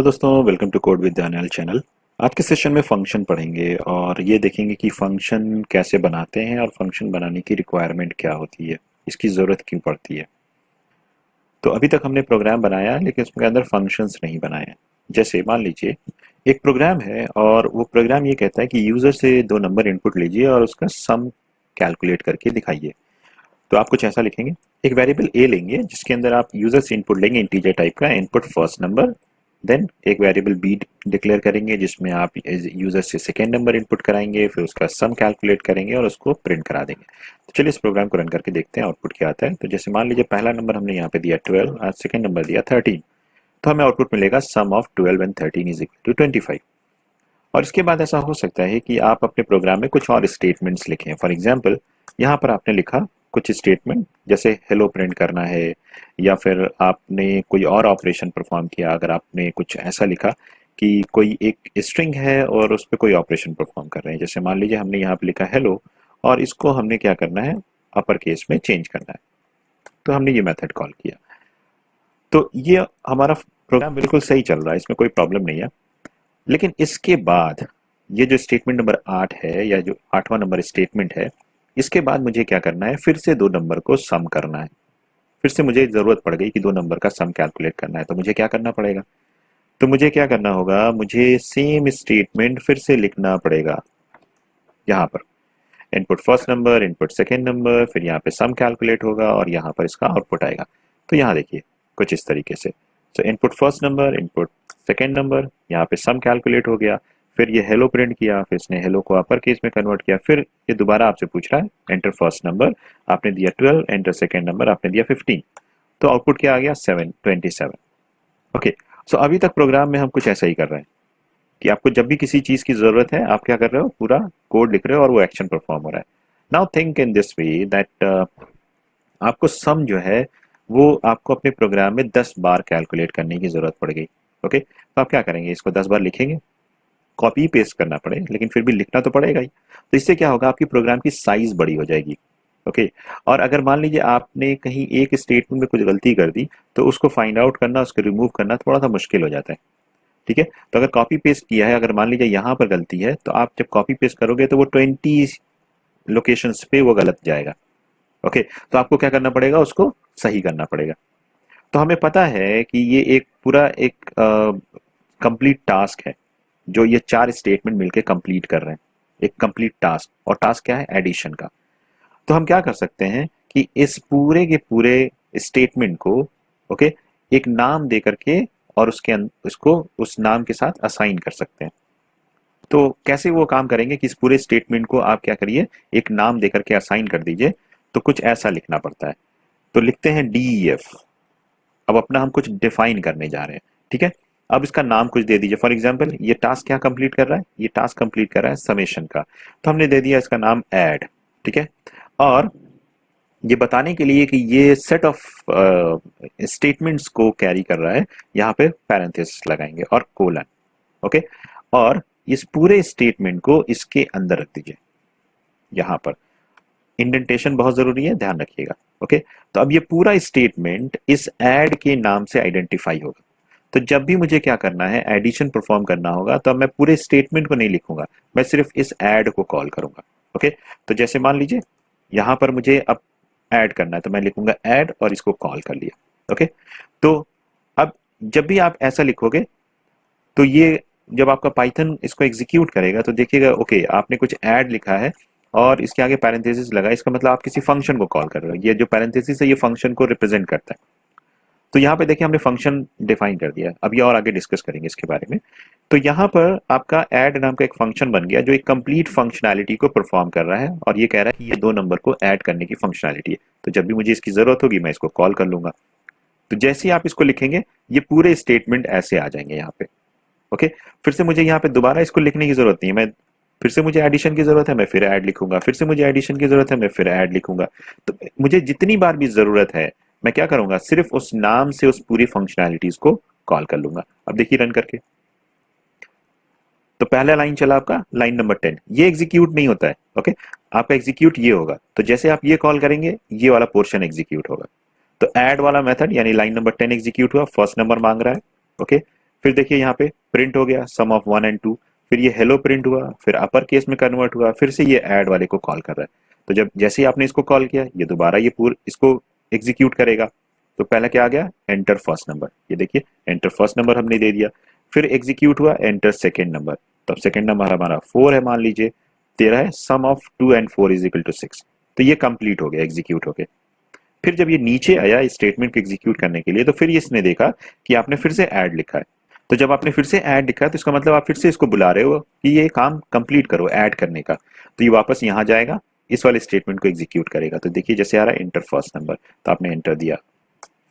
Hello दोस्तों, welcome to code with Daniel channel. आज के सेशन में फंक्शन पढ़ेंगे और ये देखेंगे कि फंक्शन कैसे बनाते हैं और फंक्शन बनाने की रिक्वायरमेंट क्या होती है, इसकी ज़रूरत क्यों पड़ती है। तो अभी तक हमने प्रोग्राम बनाया लेकिन उसके अंदर फंक्शंस नहीं बनाए हैं। जैसे मान लीजिए एक प्रोग्राम है और वो प्रोग्राम ये कहता है कि यूज़र से दो नंबर इनपुट लीजिए और उसका सम कैलकुलेट करके दिखाइए। तो आप कुछ ऐसा लिखेंगे, एक वेरिएबल ए लेंगे जिसके अंदर आप यूजर से इनपुट लेंगे इंटीजर टाइप का, इनपुट फर्स्ट नंबर। देन एक वेरिएबल बी डिक्लेयर करेंगे जिसमें आप यूजर से सेकेंड नंबर इनपुट कराएंगे, फिर उसका सम कैलकुलेट करेंगे और उसको प्रिंट करा देंगे। तो चलिए इस प्रोग्राम को रन करके देखते हैं आउटपुट क्या आता है। तो जैसे मान लीजिए पहला नंबर हमने यहाँ पे दिया 12 और सेकेंड नंबर दिया 13, तो हमें आउटपुट मिलेगा sum of 12 and 13 is equal to 25। और इसके बाद ऐसा हो सकता है कि आप अपने प्रोग्राम में कुछ और स्टेटमेंट्स लिखें। फॉर एग्जांपल यहाँ पर आपने लिखा कुछ स्टेटमेंट जैसे हेलो प्रिंट करना है, या फिर आपने कोई और ऑपरेशन परफॉर्म किया। अगर आपने कुछ ऐसा लिखा कि कोई एक स्ट्रिंग है और उस पर कोई ऑपरेशन परफॉर्म कर रहे हैं, जैसे मान लीजिए हमने यहाँ पे लिखा हेलो और इसको हमने क्या करना है, अपर केस में चेंज करना है, तो हमने ये मेथड कॉल किया। तो ये हमारा प्रोग्राम बिल्कुल सही चल रहा है, इसमें कोई प्रॉब्लम नहीं है। लेकिन इसके बाद ये जो स्टेटमेंट नंबर 8 है, या जो 8वां नंबर स्टेटमेंट है, इसके बाद मुझे क्या करना है, फिर से दो नंबर को सम करना है। फिर से मुझे ज़रूरत पड़ गई कि दो नंबर का सम कैलकुलेट करना है, तो मुझे क्या करना पड़ेगा, तो मुझे क्या करना होगा, मुझे सेम स्टेटमेंट फिर से लिखना पड़ेगा। यहाँ पर input first number, input second number, फिर यहाँ पे सम कैलकुलेट होगा और यहाँ पर इसका आउटपुट आएगा। तो यहाँ देखिए कुछ इस तरीके से, सो input first number, input second number, यहाँ पे सम कैलकुलेट हो गया, फिर ये हेलो प्रिंट किया, फिर इसने हेलो को अपर केस में कन्वर्ट किया, फिर ये दोबारा आपसे पूछ रहा है एंटर फर्स्ट नंबर, आपने दिया 12, एंटर सेकेंड नंबर, आपने दिया 15, तो आउटपुट क्या आ गया 27। ओके, सो अभी तक प्रोग्राम में हम कुछ ऐसा ही कर रहे हैं कि आपको जब भी किसी चीज की जरूरत है आप क्या कर रहे हो, पूरा कोड लिख रहे हो और वो एक्शन परफॉर्म हो रहा है। Now think in this way that आपको सम जो है वो आपको अपने प्रोग्राम में 10 बार कैलकुलेट करने की जरूरत पड़ गई। ओके, तो आप क्या करेंगे, इसको 10 बार लिखेंगे, कॉपी पेस्ट करना पड़े लेकिन फिर भी लिखना तो पड़ेगा ही। तो इससे क्या होगा, आपकी प्रोग्राम की साइज बड़ी हो जाएगी। ओके, और अगर मान लीजिए आपने कहीं एक स्टेटमेंट में कुछ गलती कर दी, तो उसको फाइंड आउट करना, उसको रिमूव करना थोड़ा सा मुश्किल हो जाता है। ठीक है, तो अगर कॉपी पेस्ट किया है, अगर मान लीजिए यहाँ पर गलती है, तो आप जब कॉपी पेस्ट करोगे तो वो 20 लोकेशंस पे वो गलत जाएगा। ओके, तो आपको क्या करना पड़ेगा, उसको सही करना पड़ेगा। तो हमें पता है कि ये एक पूरा एक कंप्लीट टास्क है जो ये चार स्टेटमेंट मिलके कंप्लीट कर रहे हैं, एक कंप्लीट टास्क। और टास्क क्या है, एडिशन का। तो हम क्या कर सकते हैं कि इस पूरे के पूरे स्टेटमेंट को ओके एक नाम दे करके और उसको उस नाम के साथ असाइन कर सकते हैं। तो कैसे वो काम करेंगे कि इस पूरे स्टेटमेंट को आप क्या करिए, एक नाम दे करके असाइन कर दीजिए। तो कुछ ऐसा लिखना पड़ता है, तो लिखते हैं DEF। अब अपना हम कुछ डिफाइन करने जा रहे हैं। ठीक है, अब इसका नाम कुछ दे दीजिए। फॉर एग्जांपल ये टास्क क्या कंप्लीट कर रहा है, ये टास्क कंप्लीट कर रहा है समेशन का, तो हमने दे दिया इसका नाम ऐड। ठीक है, और ये बताने के लिए कि ये सेट ऑफ स्टेटमेंट्स को कैरी कर रहा है, यहाँ पे पैरेंथेसिस लगाएंगे और कोलन। ओके, और इस पूरे स्टेटमेंट को इसके अंदर रख दीजिए। यहाँ पर इंडेंटेशन बहुत जरूरी है, ध्यान रखिएगा। ओके, तो अब ये पूरा स्टेटमेंट इस ऐड के नाम से आइडेंटिफाई होगा। तो जब भी मुझे क्या करना है, एडिशन परफॉर्म करना होगा, तो अब मैं पूरे स्टेटमेंट को नहीं लिखूंगा, मैं सिर्फ इस ऐड को कॉल करूंगा। ओके, तो जैसे मान लीजिए यहां पर मुझे अब ऐड करना है, तो मैं लिखूंगा ऐड और इसको कॉल कर लिया। ओके, तो अब जब भी आप ऐसा लिखोगे, तो ये जब आपका पाइथन इसको एग्जीक्यूट करेगा तो देखिएगा ओके आपने कुछ ऐड लिखा है और इसके आगे पैरेंथेसिस लगा, इसका मतलब आप किसी फंक्शन को कॉल कर रहे हो। ये जो पैरेंथेसिस है ये फंक्शन को रिप्रेजेंट करता है। तो यहाँ पे देखिए हमने फंक्शन डिफाइन कर दिया। अब ये और आगे डिस्कस करेंगे इसके बारे में। तो यहाँ पर आपका ऐड नाम का एक फंक्शन बन गया जो एक कंप्लीट फंक्शनैलिटी को परफॉर्म कर रहा है, और ये कह रहा है कि ये दो नंबर को ऐड करने की फंक्शनैलिटी है। तो जब भी मुझे इसकी जरूरत होगी मैं इसको कॉल कर लूंगा। तो जैसे ही आप इसको लिखेंगे ये पूरे स्टेटमेंट ऐसे आ जाएंगे यहाँ पे। ओके, फिर से मुझे यहाँ पे दोबारा इसको लिखने की जरूरत नहीं है, मैं फिर से मुझे एडिशन की जरूरत है मैं फिर ऐड लिखूंगा, फिर से मुझे एडिशन की जरूरत है मैं फिर ऐड लिखूंगा। तो मुझे जितनी बार भी जरूरत है मैं क्या करूंगा, सिर्फ उस नाम से उस पूरी फंक्शनैलिटीज को कॉल कर लूंगा। अब देखिए रन करके, तो पहला लाइन चला आपका, लाइन नंबर 10, ये एग्जीक्यूट नहीं होता है। ओके, आपका एग्जीक्यूट ये होगा। तो जैसे आप ये कॉल करेंगे ये वाला पोर्शन एग्जीक्यूट होगा। तो ऐड वाला मेथड यानी लाइन नंबर 10 एग्जीक्यूट हुआ, फर्स्ट नंबर मांग रहा है। ओके, फिर देखिए यहाँ पे प्रिंट हो गया सम ऑफ 1 एंड 2, फिर ये हेलो प्रिंट हुआ, फिर अपर केस में कन्वर्ट हुआ, फिर से ये ऐड वाले को कॉल कर रहा है। तो जब जैसे ही आपने इसको कॉल किया, ये दोबारा ये पूरा इसको एग्जीक्यूट करेगा। तो पहला क्या आ गया, एंटर फर्स्ट नंबर, ये देखिए एंटर फर्स्ट नंबर हमने दे दिया। फिर एग्जीक्यूट हुआ एंटर सेकेंड नंबर, तब सेकेंड नंबर हमारा 4 है मान लीजिए, 13 है, sum of 2 and 4 is equal to 6। तो ये कंप्लीट हो गया एग्जीक्यूट हो गया। फिर जब ये नीचे आया इस स्टेटमेंट को एग्जीक्यूट करने के लिए, तो फिर इसने देखा कि आपने फिर से ऐड लिखा है। तो जब आपने फिर से ऐड लिखा है तो इसका मतलब आप फिर से इसको बुला रहे हो कि ये काम कंप्लीट करो ऐड करने का। तो ये वापस यहाँ जाएगा, इस वाले स्टेटमेंट को एग्जीक्यूट करेगा। तो देखिए जैसे आ रहा है एंटर फर्स्ट नंबर, तो आपने एंटर दिया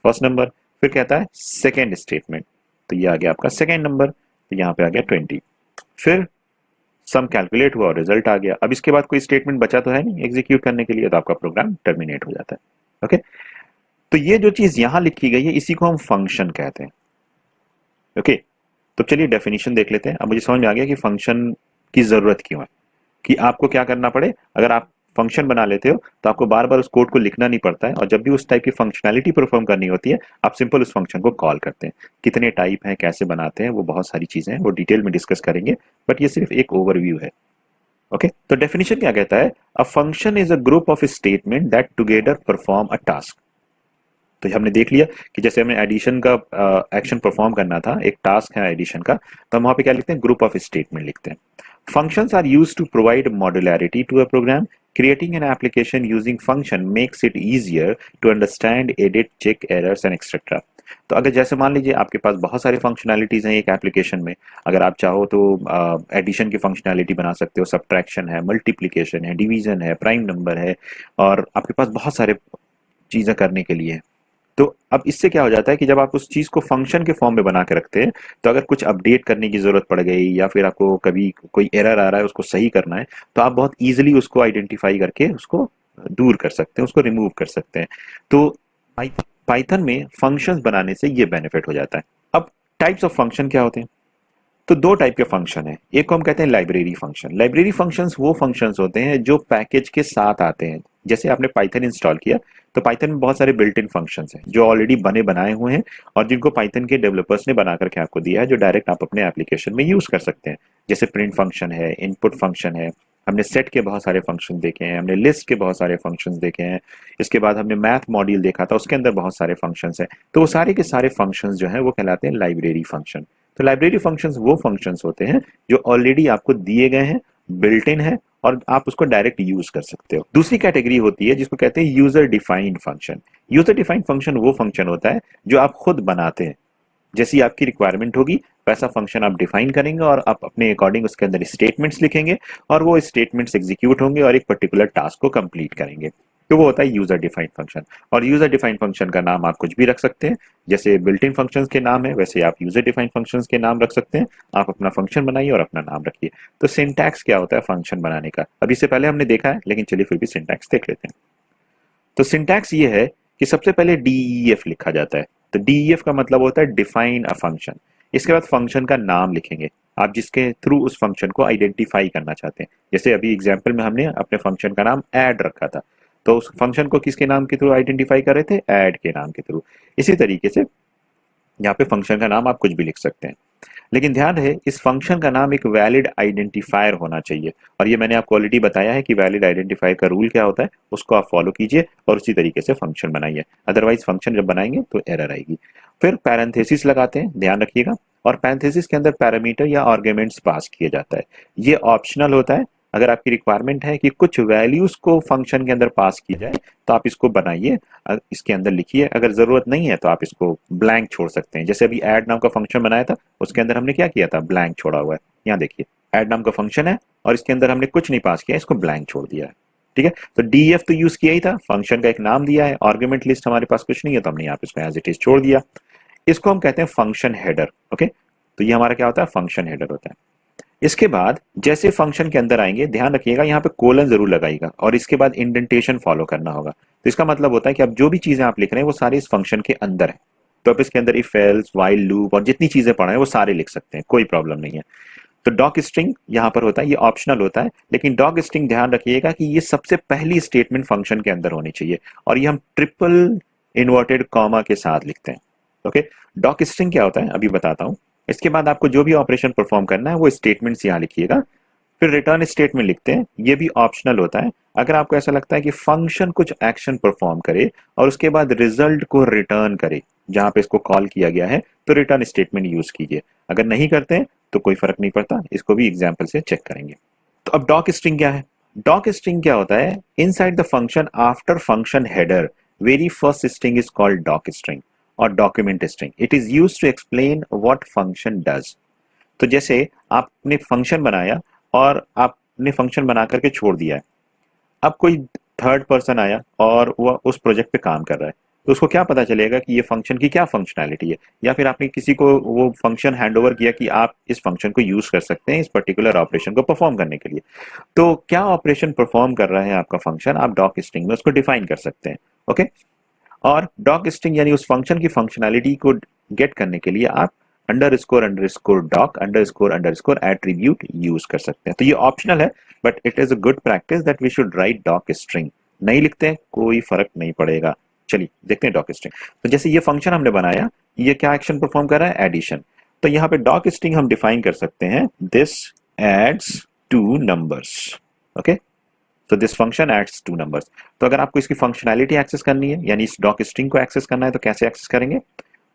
फर्स्ट नंबर, फिर कहता है सेकेंड स्टेटमेंट, तो ये आ गया आपका सेकेंड नंबर, तो यहाँ पे आ गया 20। फिर सम कैलकुलेट हुआ और रिजल्ट आ गया। अब इसके बाद कोई स्टेटमेंट बचा तो है नहीं एग्जीक्यूट करने के लिए, तो आपका प्रोग्राम टर्मिनेट हो जाता है। ओके, तो ये जो चीज यहां लिखी गई है इसी को हम फंक्शन कहते हैं। ओके, तो चलिए डेफिनेशन देख लेते हैं। अब मुझे समझ में आ गया कि फंक्शन की जरूरत क्यों है, कि आपको क्या करना पड़े। अगर आप फंक्शन बना लेते हो तो आपको बार बार उस कोड को लिखना नहीं पड़ता है, और जब भी उस टाइप की फंक्शनैलिटी परफॉर्म करनी होती है आप सिंपल उस फंक्शन को कॉल करते हैं। कितने टाइप हैं, कैसे बनाते हैं, वो बहुत सारी चीजें हैं, वो डिटेल में डिस्कस करेंगे, बट ये सिर्फ एक ओवरव्यू है। ओके, तो डेफिनेशन क्या कहता है, a function is a group of statement that together perform a task. तो हमने देख लिया कि जैसे हमें एडिशन का एक्शन परफॉर्म करना था, एक टास्क है एडिशन का, तो हम वहां पे क्या लिखते हैं, ग्रुप ऑफ स्टेटमेंट लिखते हैं। Functions are used to provide modularity to a program. Creating an application using function makes it easier to understand, edit, check errors and etcetera. तो अगर जैसे मान लीजिए आपके पास बहुत सारे फंक्शनैलिटीज हैं एक एप्लीकेशन में, अगर आप चाहो तो एडिशन की फंक्शनैलिटी बना सकते हो, सब्ट्रैक्शन है, मल्टीप्लिकेशन है, डिवीजन है, प्राइम नंबर है, और आपके पास बहुत सारे चीजें करने के लिए। तो अब इससे क्या हो जाता है कि जब आप उस चीज को फंक्शन के फॉर्म में बना के रखते हैं, तो अगर कुछ अपडेट करने की जरूरत पड़ गई या फिर आपको कभी कोई एरर आ रहा है उसको सही करना है, तो आप बहुत इजीली उसको आइडेंटिफाई करके उसको दूर कर सकते हैं, उसको रिमूव कर सकते हैं। तो पाइथन में फंक्शंस बनाने से ये बेनिफिट हो जाता है। अब टाइप्स ऑफ फंक्शन क्या होते हैं, तो दो टाइप के फंक्शन है। एक को हम कहते हैं लाइब्रेरी फंक्शन। लाइब्रेरी फंक्शंस वो फंक्शंस होते हैं जो पैकेज के साथ आते हैं। जैसे आपने पाइथन इंस्टॉल किया तो पाइथन में बहुत सारे बिल्ट इन फंक्शंस हैं जो ऑलरेडी बने बनाए हुए हैं, और जिनको पाइथन के डेवलपर्स ने बना करके आपको दिया है, जो डायरेक्ट आप अपने एप्लीकेशन में यूज कर सकते हैं। जैसे प्रिंट फंक्शन है, इनपुट फंक्शन है, हमने सेट के बहुत सारे फंक्शन देखे हैं, हमने लिस्ट के बहुत सारे फंक्शंस देखे हैं, इसके बाद हमने मैथ मॉड्यूल देखा था, उसके अंदर बहुत सारे फंक्शंस हैं। तो वो सारे के सारे फंक्शंस जो हैं वो कहलाते हैं लाइब्रेरी फंक्शन। तो लाइब्रेरी फंक्शंस वो फंक्शंस होते हैं जो ऑलरेडी आपको दिए गए हैं, बिल्ट इन है, और आप उसको डायरेक्ट यूज कर सकते हो। दूसरी कैटेगरी होती है जिसको कहते हैं user defined function. User defined function वो फंक्शन होता है जो आप खुद बनाते हैं। जैसी आपकी रिक्वायरमेंट होगी वैसा फंक्शन आप डिफाइन करेंगे, और आप अपने अकॉर्डिंग उसके अंदर स्टेटमेंट्स लिखेंगे, और वो स्टेटमेंट्स एग्जीक्यूट होंगे और एक पर्टिकुलर टास्क को कंप्लीट करेंगे। तो वो होता है यूजर डिफाइंड फंक्शन। और यूजर डिफाइंड फंक्शन का नाम आप कुछ भी रख सकते हैं, जैसे बिल्ट इन फंक्शंस के नाम है वैसे आप यूजर डिफाइंड फंक्शंस के नाम रख सकते हैं। आप अपना फंक्शन बनाइए और अपना नाम रखिए। तो सिंटैक्स क्या होता है फंक्शन बनाने का, अभी से पहले हमने देखा है, लेकिन चलिए फिर भी सिंटैक्स देख लेते हैं। तो सिंटैक्स ये है कि सबसे पहले डीईएफ लिखा जाता है। तो डीईएफ का मतलब होता है डिफाइन अ फंक्शन। इसके बाद फंक्शन का नाम लिखेंगे, आप जिसके थ्रू उस फंक्शन को आइडेंटिफाई करना चाहते हैं। जैसे अभी एग्जांपल में हमने अपने फंक्शन का नाम ऐड रखा था, तो उस फंक्शन को किसके नाम के थ्रू आइडेंटिफाई कर रहे थे, ऐड के नाम के थ्रू। इसी तरीके से यहाँ पे फंक्शन का नाम आप कुछ भी लिख सकते हैं, लेकिन ध्यान रहे इस फंक्शन का नाम एक वैलिड आइडेंटिफायर होना चाहिए। और ये मैंने आपको ऑलरेडी बताया है कि वैलिड आइडेंटिफायर का रूल क्या होता है, उसको आप फॉलो कीजिए और उसी तरीके से फंक्शन बनाइए, अदरवाइज फंक्शन जब बनाएंगे तो एरर आएगी। फिर पैरेंथेसिस लगाते हैं, ध्यान रखिएगा, और पैरेंथेसिस के अंदर पैरामीटर या आर्ग्यूमेंट्स पास किया जाता है। ये ऑप्शनल होता है, अगर आपकी रिक्वायरमेंट है कि कुछ वैल्यूज को फंक्शन के अंदर पास किया जाए तो आप इसको बनाइए, इसके अंदर लिखिए। अगर जरूरत नहीं है तो आप इसको ब्लैंक छोड़ सकते हैं। जैसे अभी ऐड नाम का फंक्शन बनाया था, उसके अंदर हमने क्या किया था, ब्लैंक छोड़ा हुआ है। यहाँ देखिए ऐड नाम का फंक्शन है और इसके अंदर हमने कुछ नहीं पास किया, इसको ब्लैंक छोड़ दिया है। ठीक है, तो डीएफ तो यूज किया ही था, फंक्शन का एक नाम दिया है, आर्ग्यूमेंट लिस्ट हमारे पास कुछ नहीं है तो हमने यहाँ पे इसको एज इट इज छोड़ दिया। इसको हम कहते हैं फंक्शन हेडर। ओके, तो ये हमारा क्या होता है, फंक्शन हेडर होता है। इसके बाद जैसे फंक्शन के अंदर आएंगे, ध्यान रखिएगा यहाँ पे कोलन जरूर लगाइएगा, और इसके बाद इंडेंटेशन फॉलो करना होगा। तो इसका मतलब होता है कि अब जो भी चीजें आप लिख रहे हैं वो सारे इस फंक्शन के अंदर है। तो आप इसके अंदर इफ एल्स व्हाइल लूप और जितनी चीजें पढ़े हैं वो सारे लिख सकते हैं, कोई प्रॉब्लम नहीं है। तो डॉक स्ट्रिंग यहाँ पर होता है, ये ऑप्शनल होता है, लेकिन डॉक स्ट्रिंग ध्यान रखिएगा कि ये सबसे पहली स्टेटमेंट फंक्शन के अंदर होनी चाहिए, और ये हम ट्रिपल इन्वर्टेड कॉमा के साथ लिखते हैं। ओके, डॉक स्ट्रिंग क्या होता है अभी बताता हूँ। इसके बाद आपको जो भी ऑपरेशन परफॉर्म करना है वो स्टेटमेंट्स यहाँ लिखिएगा, फिर रिटर्न स्टेटमेंट लिखते हैं, ये भी ऑप्शनल होता है। अगर आपको ऐसा लगता है कि फंक्शन कुछ एक्शन परफॉर्म करे और उसके बाद रिजल्ट को रिटर्न करे जहां पे इसको कॉल किया गया है, तो रिटर्न स्टेटमेंट यूज कीजिए। अगर नहीं करते हैं तो कोई फर्क नहीं पड़ता, इसको भी एग्जाम्पल से चेक करेंगे। तो अब डॉक स्ट्रिंग क्या है? डॉक स्ट्रिंग क्या होता है? Inside the function after function header very first string is called doc string और document string. It is used to explain what function does. तो जैसे आपने फंक्शन बनाया और आपने फंक्शन बना करके छोड़ दिया है, अब कोई थर्ड पर्सन आया और वह उस प्रोजेक्ट पे काम कर रहा है, तो उसको क्या पता चलेगा कि ये फंक्शन की क्या फंक्शनैलिटी है? या फिर आपने किसी को वो फंक्शन हैंड ओवर किया कि आप इस फंक्शन को यूज कर सकते हैं इस पर्टिकुलर ऑपरेशन को परफॉर्म करने के लिए। तो क्या ऑपरेशन परफॉर्म कर रहा है आपका फंक्शन, आप डॉक स्ट्रिंग में उसको डिफाइन कर सकते हैं। ओके, और डॉक स्ट्रिंग यानी उस फंक्शन की फंक्शनैलिटी को गेट करने के लिए आप underscore underscore doc underscore underscore attribute use कर सकते हैं। तो ये ऑप्शनल है, but it is a good practice that we should write doc string. नहीं लिखते हैं कोई फर्क नहीं पड़ेगा। चलिए देखते हैं डॉक स्ट्रिंग। तो जैसे ये फंक्शन हमने बनाया, ये क्या एक्शन परफॉर्म कर रहा है? एडिशन। तो यहाँ पे डॉक स्ट्रिंग हम डिफाइन कर सकते हैं, this adds to numbers. Okay, तो this function adds to numbers. तो अगर आपको इसकी फंक्शनैलिटी एक्सेस करनी है यानी इस डॉक स्ट्रिंग को एक्सेस करना है, तो कैसे एक्सेस करेंगे?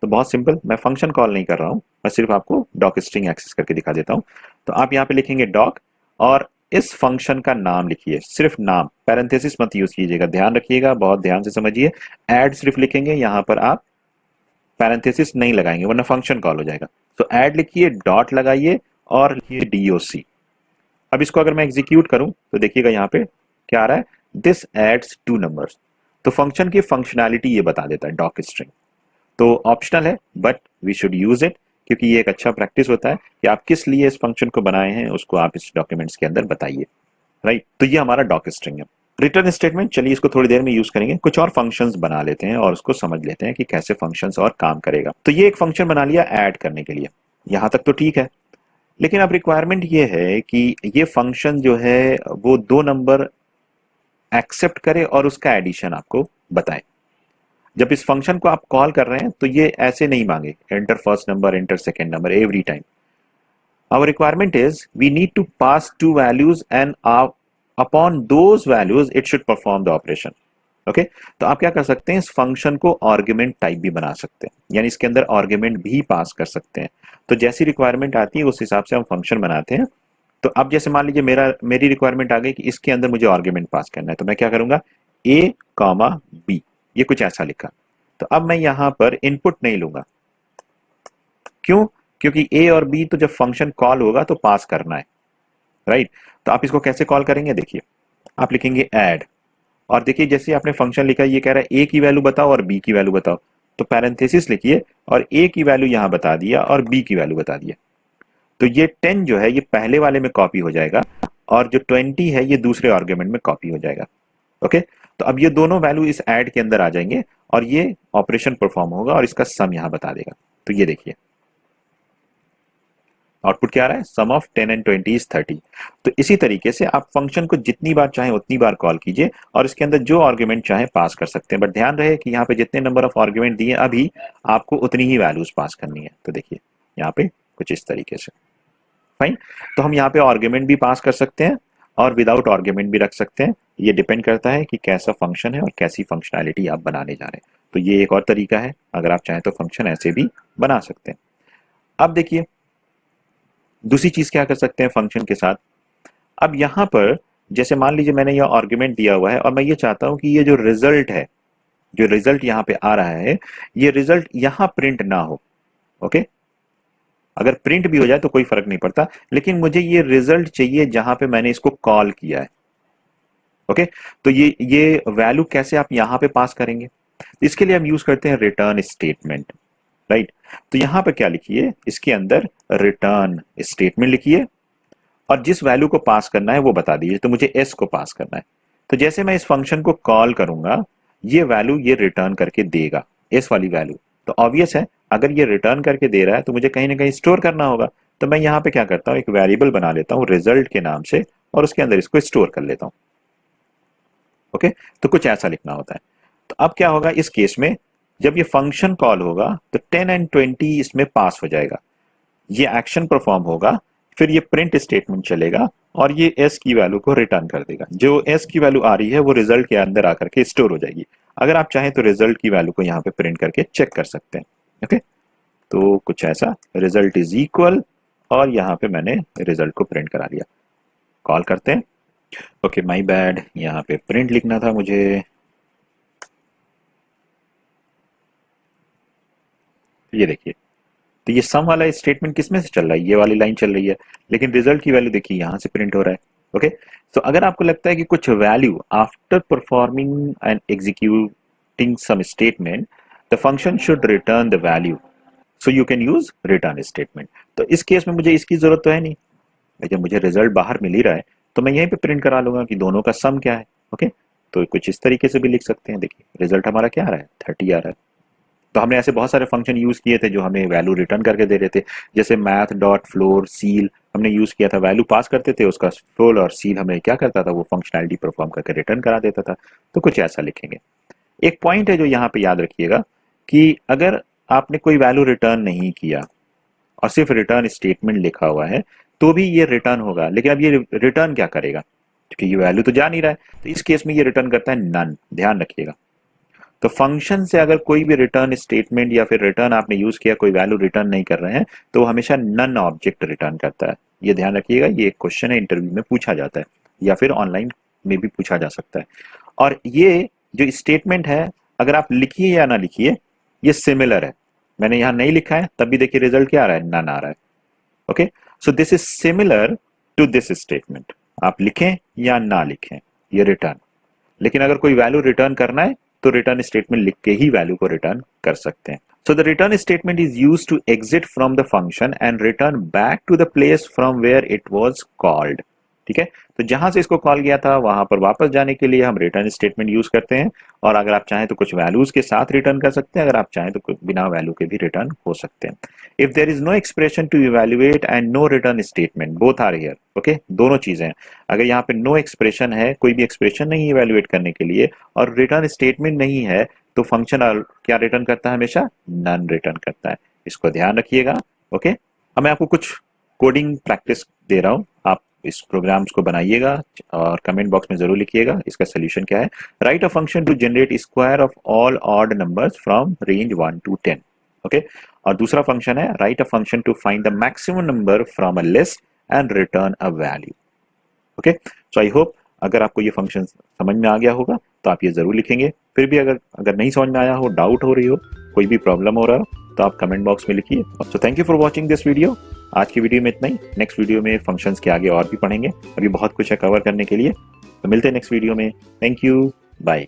तो बहुत सिंपल, मैं फंक्शन कॉल नहीं कर रहा हूं, मैं सिर्फ आपको डॉक स्ट्रिंग एक्सेस करके दिखा देता हूं। तो आप यहाँ पे लिखेंगे डॉक और इस फंक्शन का नाम लिखिए, सिर्फ नाम, पैरेंथेसिस मत यूज कीजिएगा, ध्यान रखिएगा, बहुत ध्यान से समझिए। ऐड सिर्फ लिखेंगे, यहाँ पर आप पैरेंथेसिस नहीं लगाएंगे वरना फंक्शन कॉल हो जाएगा। तो ऐड लिखिए, डॉट लगाइए और लिखिए डीओसी। अब इसको अगर मैं एग्जीक्यूट करूं तो देखिएगा यहाँ पे क्या आ रहा है, दिस एड्स टू नंबर्स। तो फंक्शन की फंक्शनैलिटी ये बता देता है डॉक स्ट्रिंग। तो ऑप्शनल है but we should use it, क्योंकि ये एक अच्छा प्रैक्टिस होता है कि आप किस लिए इस फंक्शन को बनाए हैं उसको आप इस डॉक्यूमेंट्स के अंदर बताइए। राइट, तो ये हमारा डॉक स्ट्रिंग है। रिटर्न स्टेटमेंट, चलिए इसको थोड़ी देर में यूज करेंगे, कुछ और फंक्शंस बना लेते हैं और उसको समझ लेते हैं कि कैसे फंक्शंस और काम करेगा। तो ये एक फंक्शन बना लिया ऐड करने के लिए, यहां तक तो ठीक है। लेकिन अब रिक्वायरमेंट ये है कि ये फंक्शन जो है वो दो नंबर एक्सेप्ट करे और उसका एडिशन आपको बताए। जब इस फंक्शन को आप कॉल कर रहे हैं तो ये ऐसे नहीं मांगे enter first number enter second number every time. Our requirement is we need to pass two values and upon those values it should perform the operation. Okay, तो आप क्या कर सकते हैं, इस फंक्शन को आर्गुमेंट टाइप भी बना सकते हैं, यानी इसके अंदर आर्गुमेंट भी पास कर सकते हैं। तो जैसी रिक्वायरमेंट आती है उस हिसाब से हम फंक्शन बनाते हैं। तो अब जैसे मान लीजिए मेरी रिक्वायरमेंट आ गई कि इसके अंदर मुझे आर्गुमेंट पास करना है, तो मैं क्या करूंगा, ए कॉमा बी, ये कुछ ऐसा लिखा। तो अब मैं यहां पर इनपुट नहीं लूंगा, क्यों? क्योंकि ए और बी तो जब फंक्शन कॉल होगा तो पास करना है। राइट, तो आप इसको कैसे कॉल करेंगे, देखिए आप लिखेंगे ऐड, और देखिए जैसे आपने फंक्शन लिखा ये कह रहा है ए की वैल्यू बताओ और बी की वैल्यू बताओ, तो पैरेंथेसिस लिखिए और ए की वैल्यू यहां बता दिया और बी की वैल्यू बता दिया। तो ये 10 जो है ये पहले वाले में कॉपी हो जाएगा और जो 20 है ये दूसरे आर्गुमेंट में कॉपी हो जाएगा। ओके, तो अब ये दोनों वैल्यू इस ऐड के अंदर आ जाएंगे और ये ऑपरेशन परफॉर्म होगा और इसका सम यहां बता देगा। तो ये देखिए आउटपुट क्या आ रहा है, सम ऑफ 10 एंड 20 इज 30। तो इसी तरीके से आप फंक्शन को जितनी बार चाहें उतनी बार कॉल कीजिए और इसके अंदर जो आर्गुमेंट चाहे पास कर सकते हैं, बट ध्यान रहे कि यहाँ पे जितने नंबर ऑफ आर्गुमेंट दिए अभी आपको उतनी ही वैल्यूज पास करनी है। तो देखिए यहाँ पे कुछ इस तरीके से। फाइन, तो हम यहाँ पे आर्गुमेंट भी पास कर सकते हैं और विदाउट आर्गुमेंट भी रख सकते हैं, ये डिपेंड करता है कि कैसा फंक्शन है और कैसी फंक्शनैलिटी आप बनाने जा रहे हैं। तो ये एक और तरीका है, अगर आप चाहें तो फंक्शन ऐसे भी बना सकते हैं। अब देखिए दूसरी चीज क्या कर सकते हैं फंक्शन के साथ। अब यहां पर जैसे मान लीजिए मैंने यह आर्गुमेंट दिया हुआ है और मैं ये चाहता हूं कि ये जो रिजल्ट है, जो रिजल्ट यहां पे आ रहा है, ये रिजल्ट यहां प्रिंट ना हो। ओके, अगर प्रिंट भी हो जाए तो कोई फर्क नहीं पड़ता, लेकिन मुझे ये रिजल्ट चाहिए जहां पे मैंने इसको कॉल किया है। ओके, तो ये वैल्यू कैसे आप यहां पे पास करेंगे, इसके लिए हम यूज करते हैं रिटर्न स्टेटमेंट। राइट, तो यहां पे क्या लिखिए, इसके अंदर रिटर्न स्टेटमेंट लिखिए और जिस वैल्यू को पास करना है वो बता दीजिए। तो मुझे एस को पास करना है, तो जैसे मैं इस फंक्शन को कॉल करूंगा ये वैल्यू ये रिटर्न करके देगा, एस वाली वैल्यू। तो ऑब्वियस है अगर ये रिटर्न करके दे रहा है तो मुझे कहीं ना कहीं स्टोर करना होगा। तो मैं यहाँ पे क्या करता हूँ, एक वेरिएबल बना लेता हूँ रिजल्ट के नाम से और उसके अंदर इसको स्टोर कर लेता हूँ। ओके, तो कुछ ऐसा लिखना होता है। तो अब क्या होगा इस केस में, जब ये फंक्शन कॉल होगा तो 10 एंड 20 इसमें पास हो जाएगा। ये एक्शन परफॉर्म होगा, फिर ये प्रिंट स्टेटमेंट चलेगा और ये एस की वैल्यू को रिटर्न कर देगा। जो एस की वैल्यू आ रही है वो रिजल्ट के अंदर आकर के स्टोर हो जाएगी। अगर आप चाहें तो रिजल्ट की वैल्यू को यहाँ पे प्रिंट करके चेक कर सकते हैं। ओके, तो कुछ ऐसा, रिजल्ट इज इक्वल, और यहाँ पे मैंने रिजल्ट को प्रिंट करा लिया। कॉल करते हैं। ओके, माय बैड, यहाँ पे प्रिंट लिखना था मुझे। ये देखिए, तो ये सम वाला स्टेटमेंट किसमें से चल रहा है, ये वाली लाइन चल रही है, लेकिन रिजल्ट की वैल्यू देखिए यहाँ से प्रिंट हो रहा है। ओके, तो अगर आपको लगता है कि कुछ value after performing and executing some statement the function should return the value, so you can use return statement. तो इस केस में मुझे इसकी जरूरत तो है नहीं, लेकिन मुझे रिजल्ट बाहर मिल ही रहा है, तो मैं यहीं पे प्रिंट करा लूंगा कि दोनों का सम क्या है। ओके, तो कुछ इस तरीके से भी लिख सकते हैं। देखिए रिजल्ट हमारा क्या आ रहा है, 30 आ रहा है। तो हमने ऐसे बहुत सारे फंक्शन यूज किए थे जो हमें वैल्यू रिटर्न करके दे रहे थे, जैसे मैथ डॉट फ्लोर सील हमने यूज किया था। वैल्यू पास करते थे, उसका फ्लोर और सील हमें क्या करता था, वो फंक्शनैलिटी परफॉर्म करके रिटर्न करा देता था। तो कुछ ऐसा लिखेंगे। एक पॉइंट है जो यहाँ पे याद रखिएगा कि अगर आपने कोई वैल्यू रिटर्न नहीं किया और सिर्फ रिटर्न स्टेटमेंट लिखा हुआ है तो भी ये रिटर्न होगा, लेकिन अब ये रिटर्न क्या करेगा, क्योंकि ये वैल्यू तो जा नहीं रहा है, तो इस केस में ये रिटर्न करता है नन। ध्यान रखिएगा, तो फंक्शन से अगर कोई भी रिटर्न स्टेटमेंट या फिर रिटर्न आपने यूज किया, कोई वैल्यू रिटर्न नहीं कर रहे हैं, तो वो हमेशा नन ऑब्जेक्ट रिटर्न करता है। ये ध्यान रखिएगा, ये एक क्वेश्चन है, इंटरव्यू में पूछा जाता है या फिर ऑनलाइन में भी पूछा जा सकता है। और ये जो स्टेटमेंट है, अगर आप लिखिए या ना लिखिए, ये सिमिलर है। मैंने यहां नहीं लिखा है, तब भी देखिए रिजल्ट क्या आ रहा है, नन आ रहा है। Okay, so this is similar to this statement. आप लिखें या ना लिखें, ये रिटर्न। लेकिन अगर कोई वैल्यू रिटर्न करना है तो रिटर्न स्टेटमेंट लिख के ही वैल्यू को रिटर्न कर सकते हैं। So the return statement is used to exit from the function and return back to the place from where it was called. ठीक है, तो जहां से इसको कॉल किया था वहां पर वापस जाने के लिए हम रिटर्न स्टेटमेंट यूज करते हैं। और अगर आप चाहें तो कुछ वैल्यूज के साथ रिटर्न कर सकते हैं, अगर आप चाहें तो बिना वैल्यू के भी रिटर्न हो सकते हैं। If there is no expression to evaluate and no return statement, both are here. Okay, दोनों चीजें हैं। अगर यहाँ पे नो एक्सप्रेशन है, कोई भी एक्सप्रेशन नहीं इवेल्युएट करने के लिए, और रिटर्न स्टेटमेंट नहीं है, तो फंक्शन क्या रिटर्न करता है, हमेशा नन रिटर्न करता है। इसको ध्यान रखिएगा। ओके, अब मैं आपको कुछ कोडिंग प्रैक्टिस दे रहा हूँ, आप इस प्रोग्राम्स को बनाइएगा और कमेंट बॉक्स में जरूर लिखिएगा इसका सोल्यूशन क्या है। Write a function to generate square of all odd numbers from range 1 to 10। Okay, और दूसरा फंक्शन है write a function to find the maximum number from a list and return a value. Okay, so I hope अगर आपको ये function समझ में आ गया होगा तो आप ये जरूर लिखेंगे। फिर भी अगर नहीं समझ में आया हो, डाउट हो रही हो, कोई भी प्रॉब्लम हो रहा हो, तो आप कमेंट बॉक्स में लिखिए। So thank you for watching this video. आज की वीडियो में इतना ही। नेक्स्ट वीडियो में फंक्शंस के आगे और भी पढ़ेंगे, अभी बहुत कुछ है कवर करने के लिए। तो मिलते हैं नेक्स्ट वीडियो में। Thank you, bye.